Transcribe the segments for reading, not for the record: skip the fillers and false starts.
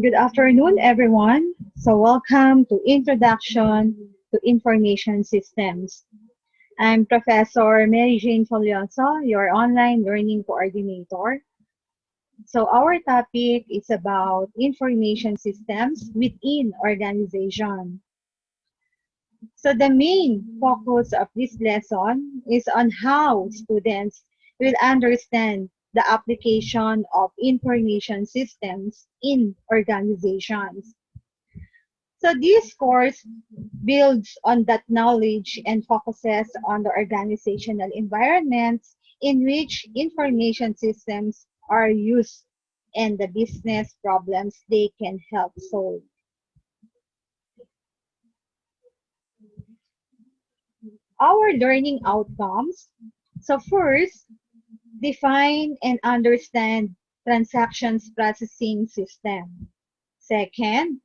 Good afternoon, everyone. So welcome to Introduction to Information Systems. I'm Professor Mary Jane Folioso, your online learning coordinator. So our topic is about information systems within organization. So the main focus of this lesson is on how students will understand the application of information systems in organizations. So this course builds on that knowledge and focuses on the organizational environments in which information systems are used and the business problems they can help solve. Our learning outcomes. So first, define and understand transactions processing system. Second,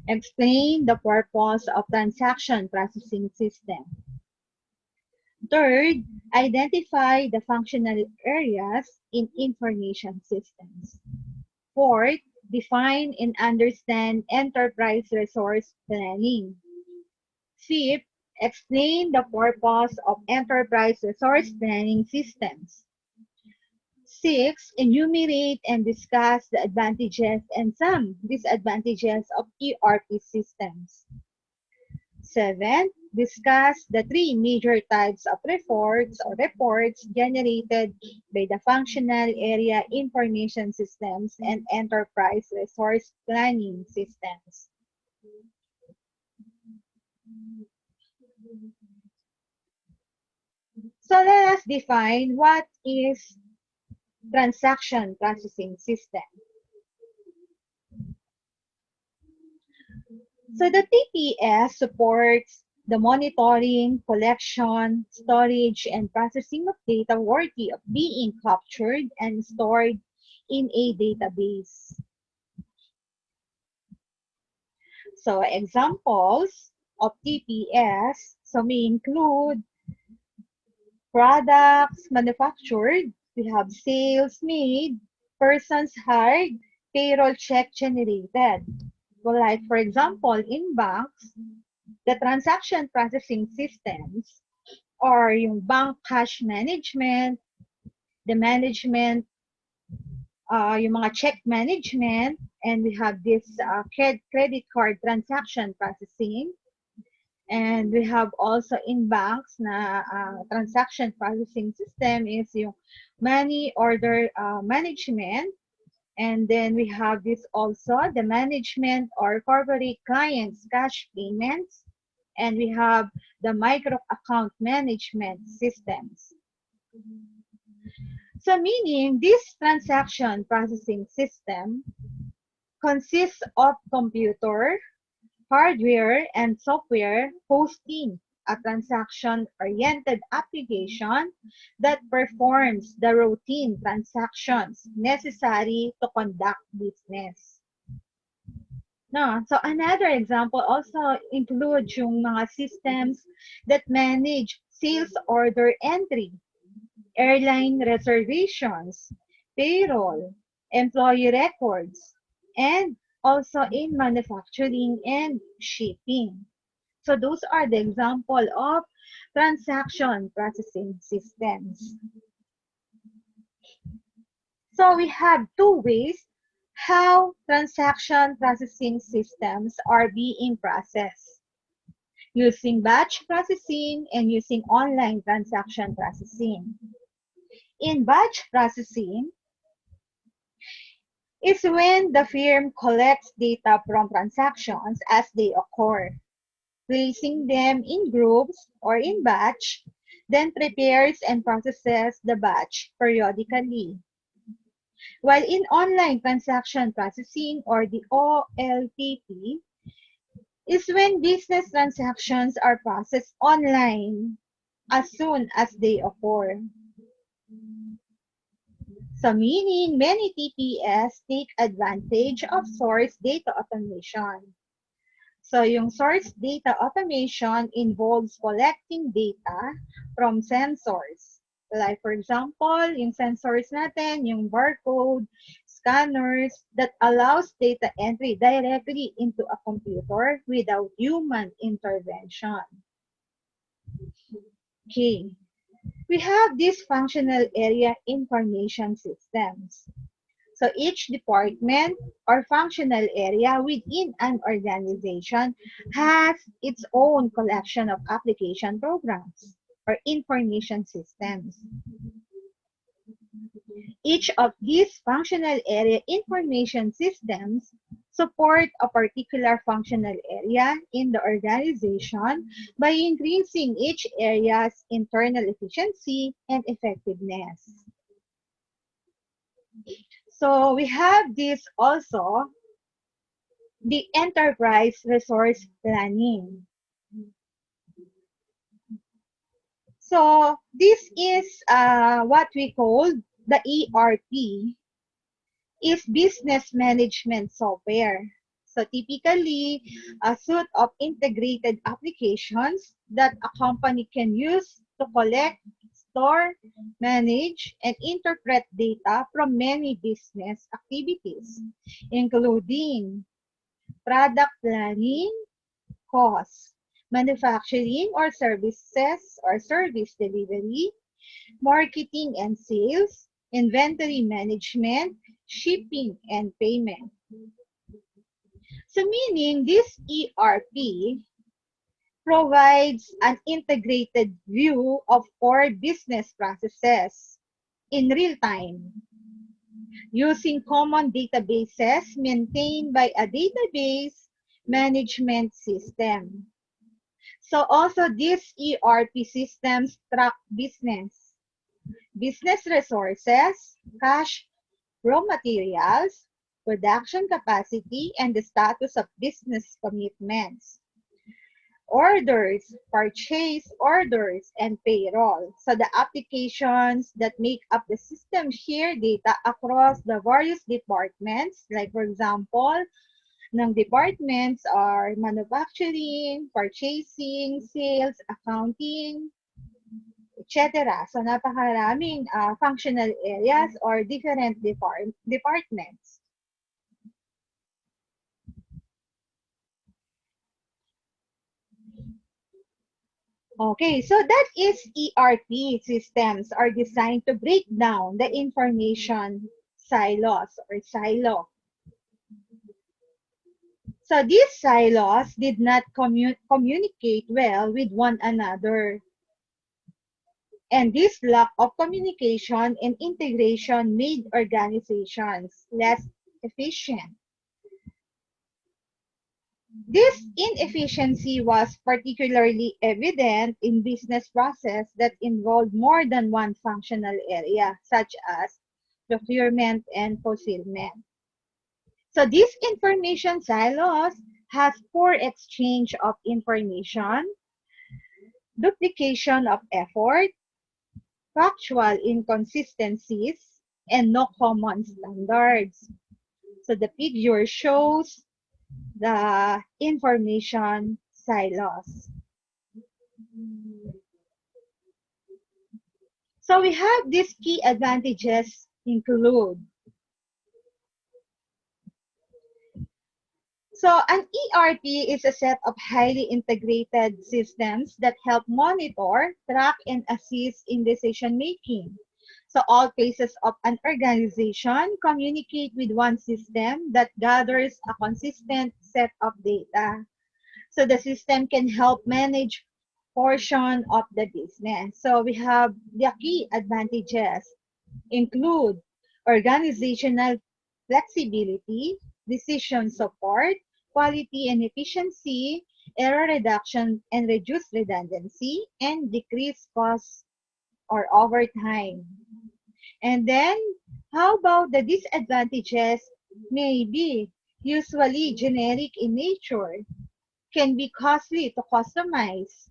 explain the purpose of transaction processing system. Third, identify the functional areas in information systems. Fourth, define and understand enterprise resource planning. Fifth, explain the purpose of enterprise resource planning systems. Six, enumerate and discuss the advantages and some disadvantages of ERP systems. Seven, discuss the three major types of reports generated by the functional area information systems and enterprise resource planning systems. So let us define what is transaction processing system. So the TPS supports the monitoring, collection, storage, and processing of data worthy of being captured and stored in a database. So examples of TPS may include products manufactured, we have sales made, persons hired, payroll check generated. Well, like for example, in banks, the transaction processing systems or yung bank cash management, the management, yung mga check management, and we have this credit card transaction processing. And we have also in banks na transaction processing system is yung money order management. And then we have this also, the management or corporate clients cash payments. And we have the micro account management systems. So meaning this transaction processing system consists of computer, hardware, and software hosting a transaction-oriented application that performs the routine transactions necessary to conduct business. No, so another example also includes yung mga systems that manage sales order entry, airline reservations, payroll, employee records, and also in manufacturing and shipping. So those are the example of transaction processing systems. So we have two ways how transaction processing systems are being processed, using batch processing and using online transaction processing. In batch processing, is when the firm collects data from transactions as they occur, placing them in groups or in batch, then prepares and processes the batch periodically. While in online transaction processing or the OLTP, is when business transactions are processed online as soon as they occur. So meaning many TPS take advantage of source data automation. So yung source data automation involves collecting data from sensors Like for example, yung sensors natin, yung barcode, scanners that allows data entry directly into a computer without human intervention. Okay. We have these functional area information systems. So each department or functional area within an organization has its own collection of application programs or information systems. Each of these functional area information systems support a particular functional area in the organization by increasing each area's internal efficiency and effectiveness. So we have this also, the enterprise resource planning. So this is what we call the ERP, is business management software. So typically, a suite of integrated applications that a company can use to collect, store, manage, and interpret data from many business activities, including product planning, cost, manufacturing or services or service delivery, marketing and sales, inventory management, shipping and payment. So meaning this ERP provides an integrated view of core business processes in real time using common databases maintained by a database management system. So also these ERP systems track business resources, cash, raw materials, production capacity, and the status of business commitments, orders, purchase orders, and payroll. So the applications that make up the system share data across the various departments. Like for example, ng departments are manufacturing, purchasing, sales, accounting, etc. So napakaraming functional areas or different departments. Okay, so that is ERP systems are designed to break down the information silos or silo. So these silos did not communicate well with one another. And this lack of communication and integration made organizations less efficient. This inefficiency was particularly evident in business processes that involved more than one functional area, such as procurement and fulfillment. So these information silos has poor exchange of information, duplication of effort, factual inconsistencies, and no common standards. So the figure shows the information silos. So we have these key advantages include. So an ERP is a set of highly integrated systems that help monitor, track, and assist in decision making. So all phases of an organization communicate with one system that gathers a consistent set of data. So the system can help manage portion of the business. So we have the key advantages include organizational flexibility, decision support, quality and efficiency, error reduction and reduced redundancy, and decreased costs or overtime. And then, how about the disadvantages? May be usually generic in nature, can be costly to customize,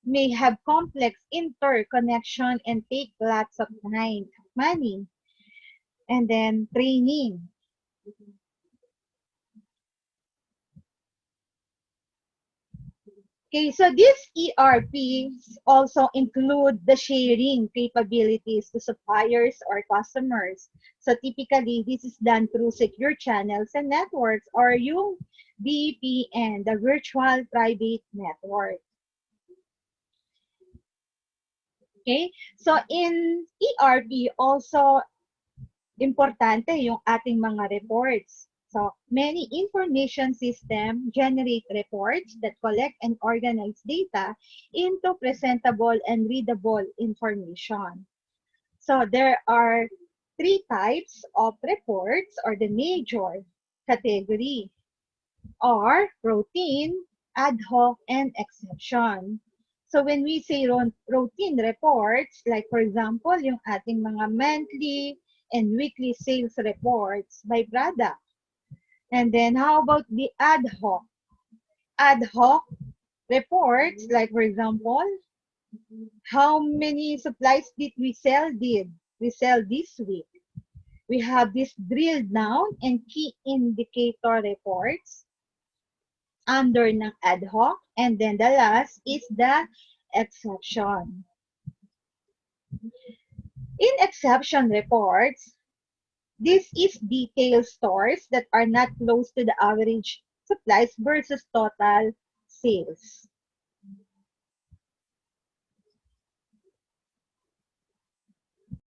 may have complex interconnection and take lots of time, money, and then training. Okay, so these ERPs also include the sharing capabilities to suppliers or customers. So typically, this is done through secure channels and networks or yung VPN, the Virtual Private Network. Okay, so in ERP also importante yung ating mga reports. So, many information system generate reports that collect and organize data into presentable and readable information. So, there are three types of reports or the major category are routine, ad hoc, and exception. So when we say routine reports, like for example, yung ating mga monthly and weekly sales reports by product. And then how about the ad hoc? Ad hoc reports, like for example, how many supplies did we sell this week? We have this drilled down and key indicator reports under ng ad hoc. And then the last is the exception. In exception reports, this is detailed stores that are not close to the average supplies versus total sales.